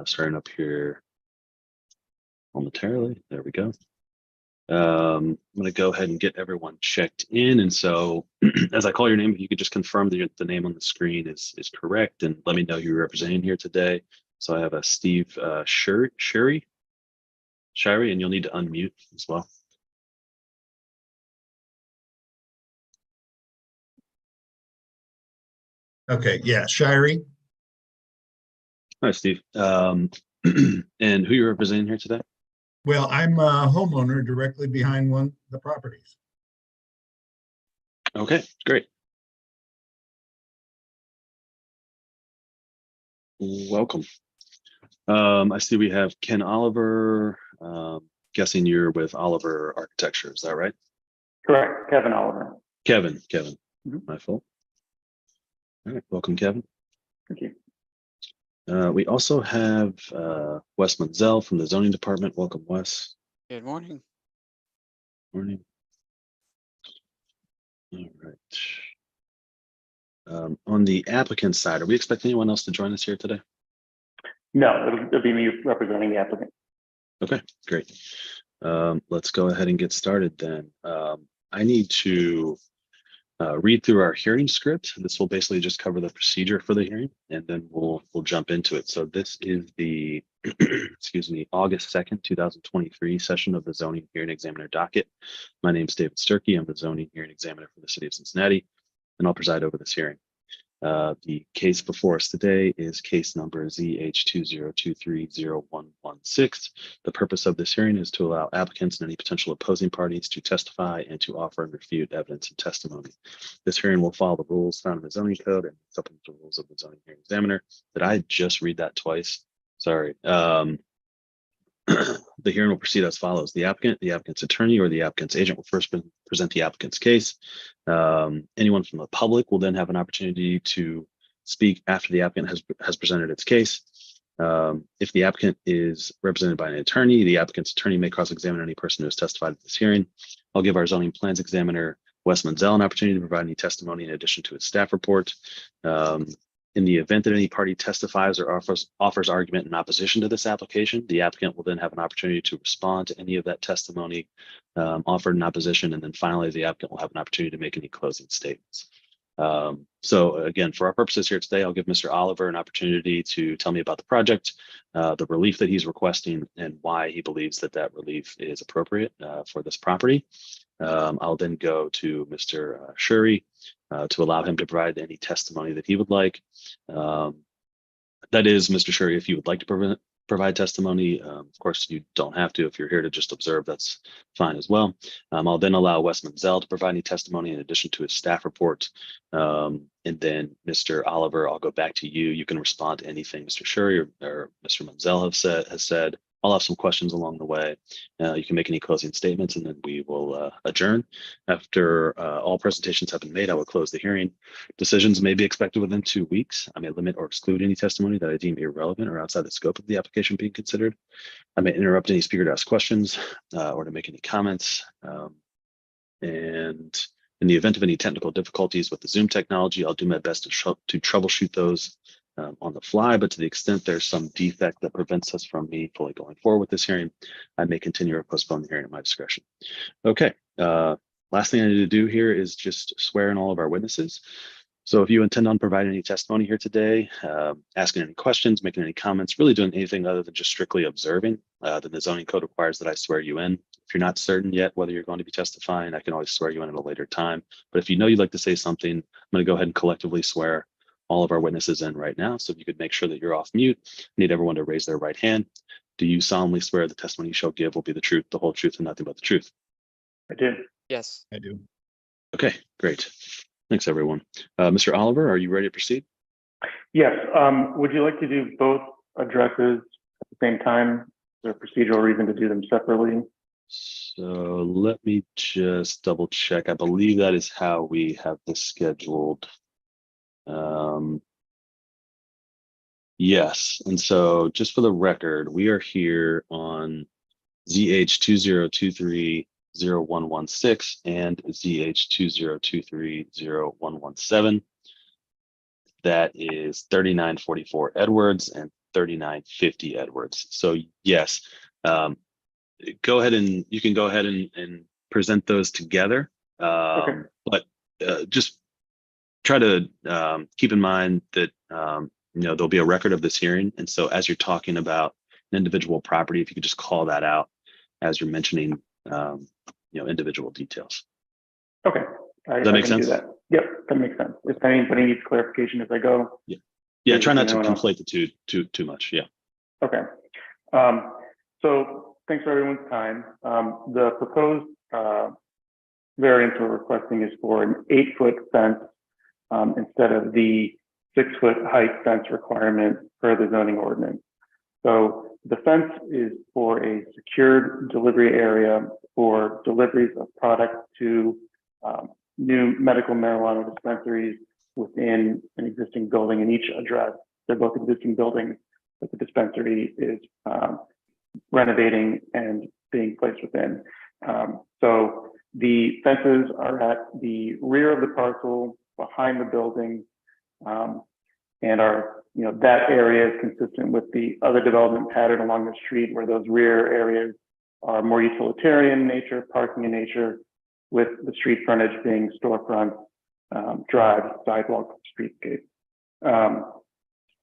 Starting up here momentarily. There we go. I'm going to go ahead and get everyone checked in. And so as I call your name, if you could just confirm that the name on the screen is correct and let me know who you're representing here today. So I have a Steve Shirey, and you'll need to unmute as well. Okay, yeah, Shirey. Hi, Steve. And who you're representing here today? Well, I'm a homeowner directly behind one of the properties. Okay, great. Welcome. I see we have Ken Oliver. Guessing you're with Oliver Architecture, is that right? Correct, Kevin Oliver. Kevin, Mm-hmm. My fault. All right, welcome, Kevin. Thank you. We also have Wes Munzel from the zoning department. Welcome, Wes. Good morning. Morning. All right. On the applicant side, are we expecting anyone else to join us here today? No, it'll be me representing the applicant. Okay, great. Let's go ahead and get started then. I need to read through our hearing script. This will basically just cover the procedure for the hearing, and then we'll jump into it. So this is the excuse me, August 2nd, 2023 session of the zoning hearing examiner docket. My name is David Sturkey. I'm the zoning hearing examiner for the city of Cincinnati, and I'll preside over this hearing. The case before us today is case number ZH20230116. The purpose of this hearing is to allow applicants and any potential opposing parties to testify and to offer and refute evidence and testimony. This hearing will follow the rules found in the zoning code and supplemental rules of the zoning hearing examiner. Did I just read that twice? Sorry. The hearing will proceed as follows. The applicant, the applicant's attorney, or the applicant's agent will first present the applicant's case. Anyone from the public will then have an opportunity to speak after the applicant has presented its case. If the applicant is represented by an attorney, the applicant's attorney may cross-examine any person who has testified at this hearing. I'll give our zoning plans examiner, Wes Munzel, an opportunity to provide any testimony in addition to his staff report. In the event that any party testifies or offers argument in opposition to this application, the applicant will then have an opportunity to respond to any of that testimony offered in opposition. And then finally, the applicant will have an opportunity to make any closing statements. So again, for our purposes here today, I'll give Mr. Oliver an opportunity to tell me about the project, the relief that he's requesting, and why he believes that that relief is appropriate for this property. I'll then go to Mr. Shirey to allow him to provide any testimony that he would like. That is, Mr. Shirey, if you would like to provide testimony, of course, you don't have to. If you're here to just observe, that's fine as well. I'll then allow Wes Munzel to provide any testimony in addition to his staff report. And then Mr. Oliver, I'll go back to you. You can respond to anything Mr. Shirey or Mr. Munzel has said. I'll have some questions along the way. You can make any closing statements, and then we will adjourn. After all presentations have been made, I will close the hearing. Decisions may be expected within 2 weeks. I may limit or exclude any testimony that I deem irrelevant or outside the scope of the application being considered. I may interrupt any speaker to ask questions or to make any comments. And in the event of any technical difficulties with the Zoom technology, I'll do my best to troubleshoot those on the fly, but to the extent there's some defect that prevents us from me fully going forward with this hearing, I may continue or postpone the hearing at my discretion. Okay, last thing I need to do here is just swear in all of our witnesses. So if you intend on providing any testimony here today, asking any questions, making any comments, really doing anything other than just strictly observing, then the zoning code requires that I swear you in. If you're not certain yet whether you're going to be testifying, I can always swear you in at a later time. But if you know you'd like to say something, I'm going to go ahead and collectively swear all of our witnesses in right now. So if you could make sure that you're off mute, I need everyone to raise their right hand. Do you solemnly swear the testimony you shall give will be the truth, the whole truth, and nothing but the truth? I do. Yes. I do. Okay, great. Thanks, everyone. Mr. Oliver, are you ready to proceed? Yes. Would you like to do both addresses at the same time? Is there a procedural reason to do them separately? So let me just double check. I believe that is how we have this scheduled. Yes, and so just for the record, we are here on ZH20230116 and ZH20230117. That is 3944 Edwards and 3950 Edwards. So yes, go ahead and you can go ahead and present those together. Okay. But just try to keep in mind that there'll be a record of this hearing, and so as you're talking about an individual property, if you could just call that out as you're mentioning individual details. Okay. Does that make sense? Do that. Yep, that makes sense. If anybody needs clarification as I go. Yeah. Try not to conflate the two too much. Yeah. Okay. So thanks for everyone's time. The proposed variance we're requesting is for an 8-foot fence instead of the 6-foot height fence requirement per the zoning ordinance. So the fence is for a secured delivery area for deliveries of products to new medical marijuana dispensaries within an existing building in each address. They're both existing buildings that the dispensary is renovating and being placed within. So the fences are at the rear of the parcel, behind the building, and are, that area is consistent with the other development pattern along the street, where those rear areas are more utilitarian in nature, parking in nature, with the street frontage being storefront, drive, sidewalk, streetscape.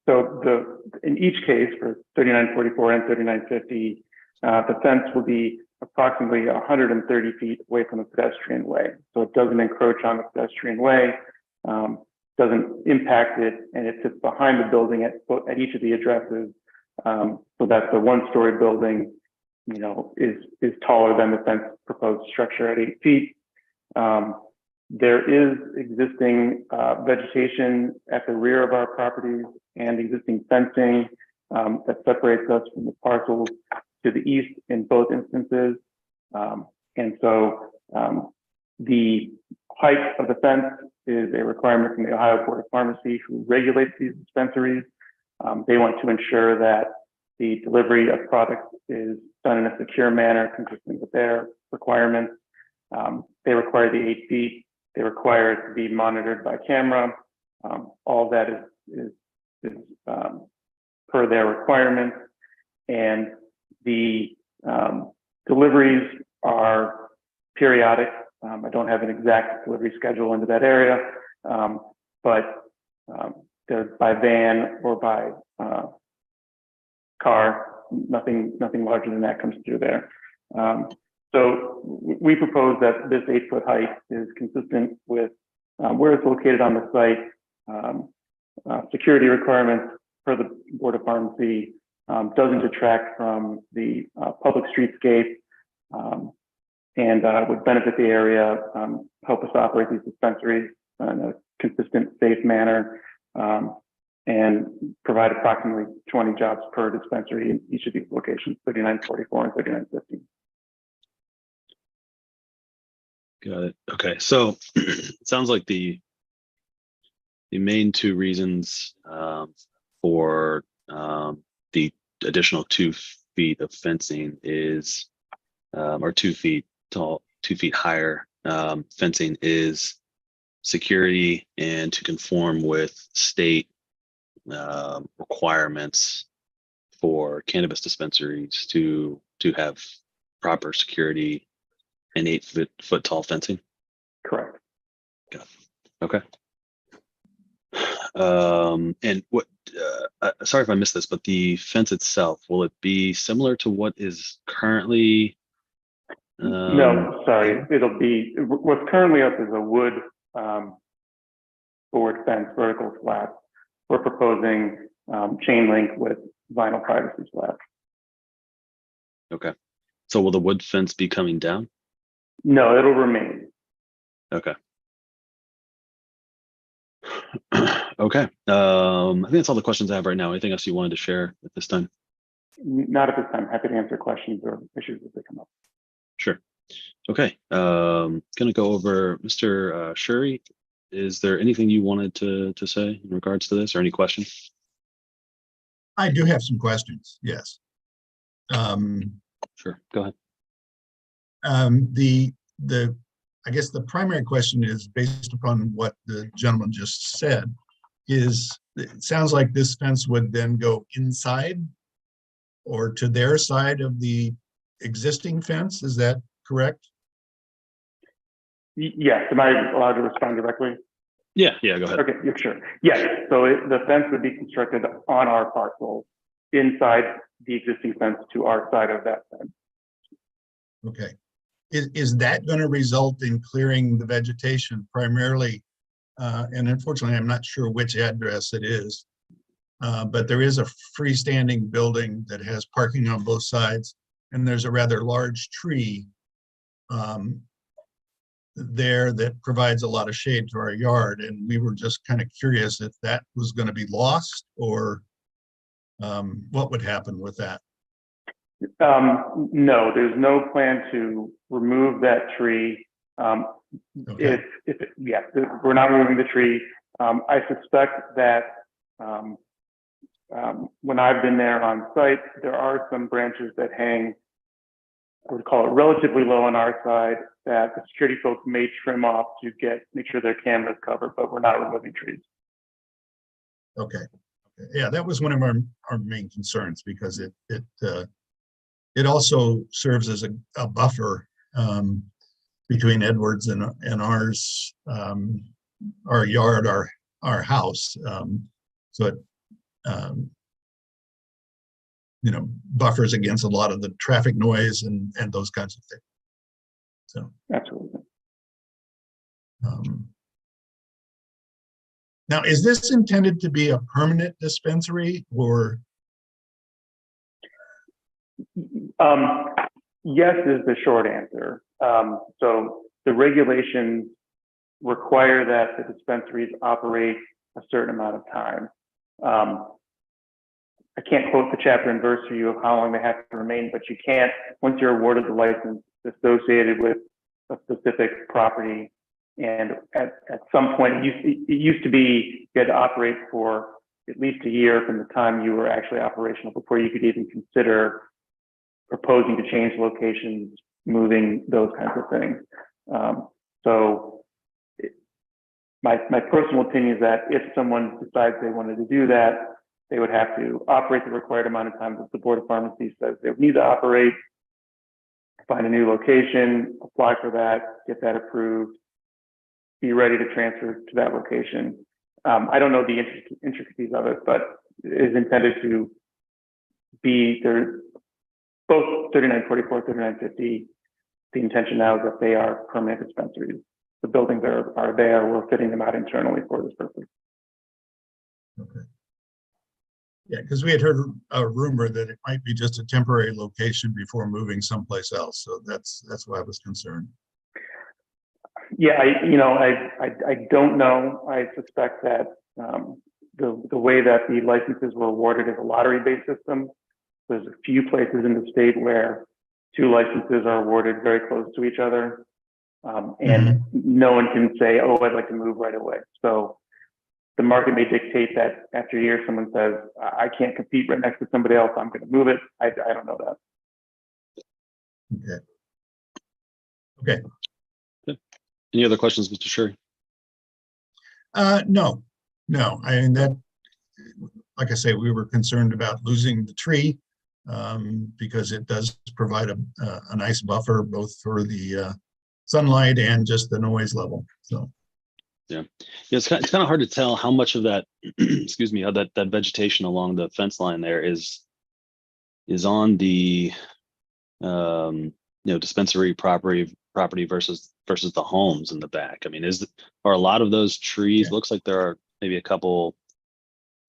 So in each case, for 3944 and 3950, the fence will be approximately 130 feet away from the pedestrian way. So it doesn't encroach on the pedestrian way, doesn't impact it, and it sits behind the building at each of the addresses, so that the one-story building, is taller than the fence proposed structure at 8 feet. There is existing vegetation at the rear of our properties and existing fencing that separates us from the parcels to the east in both instances. And so the height of the fence is a requirement from the Ohio Board of Pharmacy, who regulates these dispensaries. They want to ensure that the delivery of products is done in a secure manner consistent with their requirements. They require the 8 feet. They require it to be monitored by camera. All of that is per their requirements. And the deliveries are periodic. I don't have an exact delivery schedule into that area, but they're by van or by car. Nothing larger than that comes through there. So we propose that this 8-foot height is consistent with where it's located on the site. Security requirements per the Board of Pharmacy doesn't detract from the public streetscape, and would benefit the area, help us operate these dispensaries in a consistent, safe manner, and provide approximately 20 jobs per dispensary in each of these locations, 3944 and 3950. Got it. Okay, so it sounds like the main two reasons for the additional 2 feet of fencing is, or 2 feet tall, 2 feet higher fencing, is security and to conform with state requirements for cannabis dispensaries to have proper security and 8-foot tall fencing. Correct. Got it. Okay. And what? Sorry if I missed this, but the fence itself, will it be similar to what is currently? No, sorry. It'll be, what's currently up is a wood board fence, vertical slab. We're proposing chain link with vinyl privacy slab. Okay. So will the wood fence be coming down? No, it'll remain. Okay. Okay. I think that's all the questions I have right now. Anything else you wanted to share at this time? Not at this time. Happy to answer questions or issues as they come up. Sure. Okay. Going to go over Mr. Shuri. Is there anything you wanted to say in regards to this, or any questions? I do have some questions. Yes. Sure. Go ahead. I guess the primary question is based upon what the gentleman just said. it sounds like this fence would then go inside or to their side of the existing fence. Is that correct? Yes. Am I allowed to respond directly? Yeah, go ahead. Okay, yeah, sure. Yes. So the fence would be constructed on our parcel inside the existing fence to our side of that fence. Okay. Is that going to result in clearing the vegetation primarily? And unfortunately, I'm not sure which address it is, but there is a freestanding building that has parking on both sides, and there's a rather large tree there that provides a lot of shade to our yard. And we were just kind of curious if that was going to be lost or what would happen with that. No, there's no plan to remove that tree. Okay. Yeah, we're not removing the tree. I suspect that when I've been there on site, there are some branches that hang, I would call it relatively low on our side, that the security folks may trim off to make sure their camera's covered, but we're not removing trees. Okay. Yeah, that was one of our main concerns because it also serves as a buffer between Edwards and ours, our yard, our house. So it buffers against a lot of the traffic noise and those kinds of things. So absolutely. Now, is this intended to be a permanent dispensary or? Yes is the short answer. So the regulations require that the dispensaries operate a certain amount of time. I can't quote the chapter and verse for you of how long they have to remain, but you can't, once you're awarded the license associated with a specific property, and at some point, it used to be you had to operate for at least a year from the time you were actually operational before you could even consider proposing to change locations, moving, those kinds of things. My personal opinion is that if someone decides they wanted to do that, they would have to operate the required amount of time that the Board of Pharmacy says they would need to operate, find a new location, apply for that, get that approved, be ready to transfer to that location. I don't know the intricacies of it, but it is intended to be there. Both 3944, 3950, the intention now is that they are permanent dispensaries. The buildings are there. We're fitting them out internally for this purpose. Okay. Yeah, because we had heard a rumor that it might be just a temporary location before moving someplace else. So that's why I was concerned. Yeah, I don't know. I suspect that the way that the licenses were awarded is a lottery-based system. There's a few places in the state where two licenses are awarded very close to each other, and no one can say, "Oh, I'd like to move right away." So the market may dictate that after a year, someone says, "I can't compete right next to somebody else. I'm going to move it." I don't know that. Okay. Any other questions, Mr. Shuri? No. I mean, that, like I say, we were concerned about losing the tree because it does provide a nice buffer both for the sunlight and just the noise level. So yeah, it's kind of hard to tell how much of that, excuse me, how that vegetation along the fence line there is on the dispensary property versus the homes in the back. I mean, are a lot of those trees? Yeah. Looks like there are maybe a couple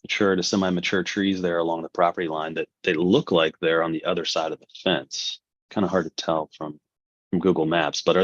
mature to semi-mature trees there along the property line that they look like they're on the other side of the fence. Kind of hard to tell from Google Maps, but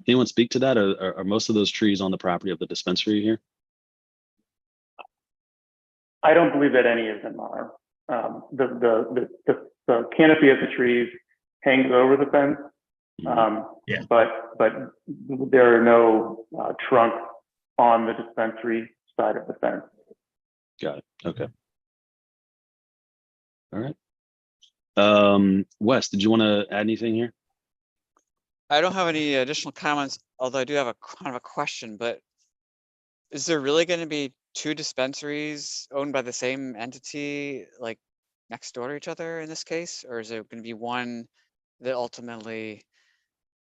anyone speak to that? Are most of those trees on the property of the dispensary here? I don't believe that any of them are. The canopy of the trees hangs over the fence, but there are no trunks on the dispensary side of the fence. Got it. Okay. All right. Wes, did you want to add anything here? I don't have any additional comments, although I do have a kind of a question, but is there really going to be two dispensaries owned by the same entity, like next door to each other in this case? Or is it going to be one that ultimately,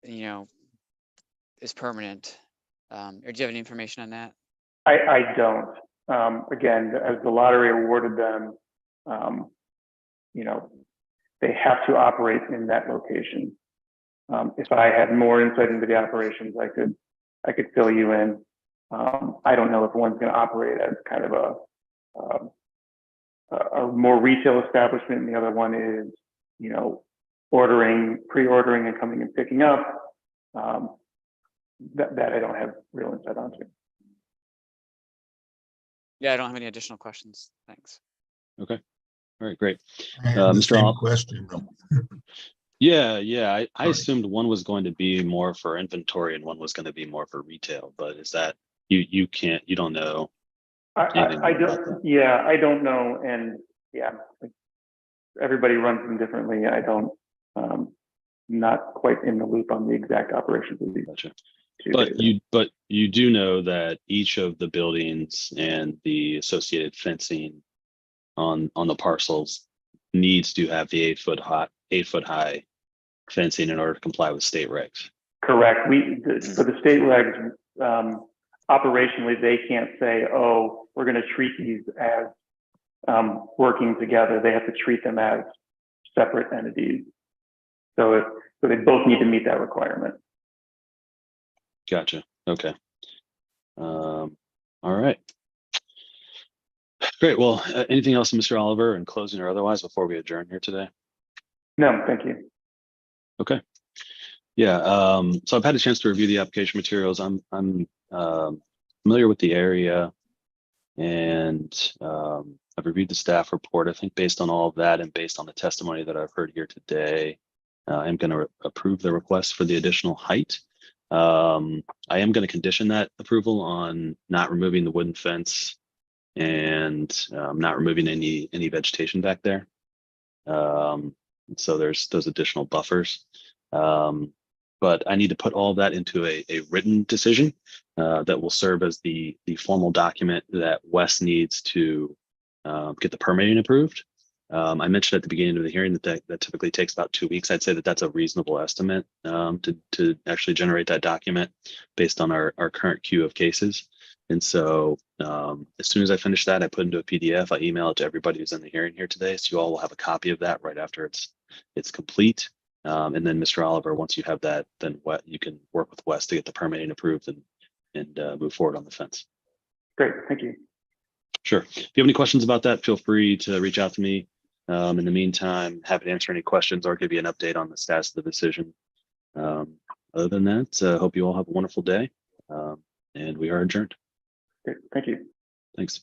is permanent? Or do you have any information on that? I don't. Again, as the lottery awarded them, they have to operate in that location. If I had more insight into the operations, I could fill you in. I don't know if one's going to operate as kind of a more retail establishment, and the other one is, pre-ordering and coming and picking up. That I don't have real insight onto. Yeah, I don't have any additional questions. Thanks. Okay. All right, great. I have the Mr. same Al- question though. Yeah. I Sorry. assumed one was going to be more for inventory and one was going to be more for retail, but is that you don't know anything I more about don't. that? Yeah, I don't know, and yeah, everybody runs them differently. I don't. Not quite in the loop on the exact operations of these. Gotcha. Two But days. you do know that each of the buildings and the associated fencing on the parcels needs to have the 8 foot high fencing in order to comply with state regs. Correct. For the state regs, operationally, they can't say, "Oh, we're going to treat these as working together." They have to treat them as separate entities. So they both need to meet that requirement. Gotcha. Okay. All right. Great. Well, anything else, Mr. Oliver, in closing or otherwise before we adjourn here today? No, thank you. Okay. Yeah. So I've had a chance to review the application materials. I'm familiar with the area, and I've reviewed the staff report. I think based on all of that and based on the testimony that I've heard here today, I'm going to approve the request for the additional height. I am going to condition that approval on not removing the wooden fence and not removing any vegetation back there. So there's those additional buffers. But I need to put all that into a written decision that will serve as the formal document that Wes needs to get the permitting approved. I mentioned at the beginning of the hearing that typically takes about 2 weeks. I'd say that that's a reasonable estimate to actually generate that document based on our current queue of cases. And so as soon as I finish that, I put into a PDF, I email it to everybody who's in the hearing here today. So you all will have a copy of that right after it's complete. And then Mr. Oliver, once you have that, then you can work with Wes to get the permitting approved and move forward on the fence. Great, thank you. Sure. If you have any questions about that, feel free to reach out to me. In the meantime, happy to answer any questions or give you an update on the status of the decision. Other than that, hope you all have a wonderful day, and we are adjourned. Great, thank you. Thanks.